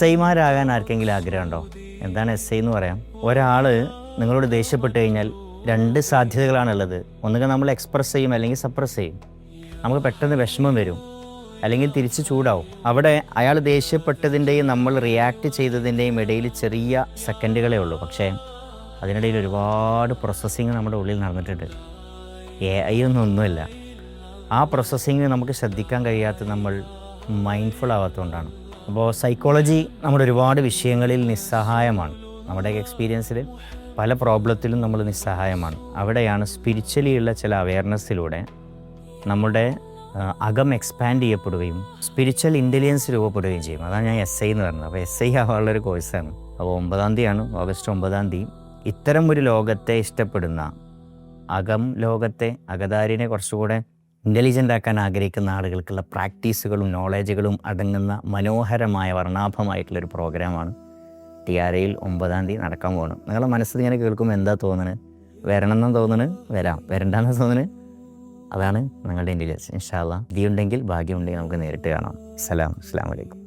ഐമാരാകാൻ ആർക്കെങ്കിലും ആഗ്രഹമുണ്ടോ? എന്താണ് ഐ എന്ന് പറയാം? ഒരാൾ നിങ്ങളോട് ദേഷ്യപ്പെട്ട് കഴിഞ്ഞാൽ രണ്ട് സാധ്യതകളാണുള്ളത്. ഒന്നുകിൽ നമ്മൾ എക്സ്പ്രസ് ചെയ്യും, അല്ലെങ്കിൽ സപ്രസ് ചെയ്യും. നമുക്ക് പെട്ടെന്ന് വിഷമം വരും, അല്ലെങ്കിൽ തിരിച്ച് ചൂടാവും. അവിടെ അയാൾ ദേഷ്യപ്പെട്ടതിൻ്റെയും നമ്മൾ റിയാക്ട് ചെയ്തതിൻ്റെയും ഇടയിൽ ചെറിയ സെക്കൻഡുകളേ ഉള്ളൂ. പക്ഷേ അതിനിടയിൽ ഒരുപാട് പ്രോസസ്സിങ് നമ്മുടെ ഉള്ളിൽ നടന്നിട്ടുണ്ട്. AI ഒന്നുമില്ല. ആ പ്രോസസ്സിങ് നമുക്ക് ശ്രദ്ധിക്കാൻ കഴിയാത്ത നമ്മൾ മൈൻഡ്ഫുൾ ആവാത്തതുകൊണ്ടാണ്. അപ്പോൾ സൈക്കോളജി നമ്മുടെ ഒരുപാട് വിഷയങ്ങളിൽ നിസ്സഹായമാണ്. നമ്മുടെ എക്സ്പീരിയൻസിൽ പല പ്രോബ്ലത്തിലും നമ്മൾ നിസ്സഹായമാണ്. അവിടെയാണ് സ്പിരിച്വലി ഉള്ള ചില അവയർനെസ്സിലൂടെ നമ്മുടെ അകം എക്സ്പാൻഡ് ചെയ്യപ്പെടുകയും സ്പിരിച്വൽ ഇൻ്റലിജൻസ് രൂപപ്പെടുകയും ചെയ്യും. അതാണ് ഞാൻ ഐ എന്ന് പറഞ്ഞത്. അപ്പോൾ ഐ ആവാനുള്ളൊരു കോഴ്സാണ്. അപ്പോൾ 9-ാം തീയതിയാണ്, ഓഗസ്റ്റ് 9-ാം തീയതി. ഇത്തരം ഒരു ലോകത്തെ ഇഷ്ടപ്പെടുന്ന, അകം ലോകത്തെ, അകതാരിനെ കുറച്ചുകൂടെ ഇൻ്റലിജൻ്റ് ആക്കാൻ ആഗ്രഹിക്കുന്ന ആളുകൾക്കുള്ള പ്രാക്ടീസുകളും നോളേജുകളും അടങ്ങുന്ന മനോഹരമായ വർണ്ണാഭമായിട്ടുള്ളൊരു പ്രോഗ്രാമാണ് TRAയിൽ 9-ാം തീയതി നടക്കാൻ പോകുന്നത്. നിങ്ങളുടെ മനസ്സിൽ ഇങ്ങനെ കേൾക്കുമ്പോൾ എന്താ തോന്നുന്നത്? വരണമെന്ന് തോന്നുന്നത്, വരാം. വരണ്ടെന്ന് തോന്നുന്നത്, അതാണ് നിങ്ങളുടെ ഇൻ്റലിജൻസ്. ഇൻഷാ അല്ലാഹ്. ഉണ്ടെങ്കിൽ ഭാഗ്യമുണ്ടെങ്കിൽ നമുക്ക് നേരിട്ട് കാണാം. അസ്സലാമു അലൈക്കും.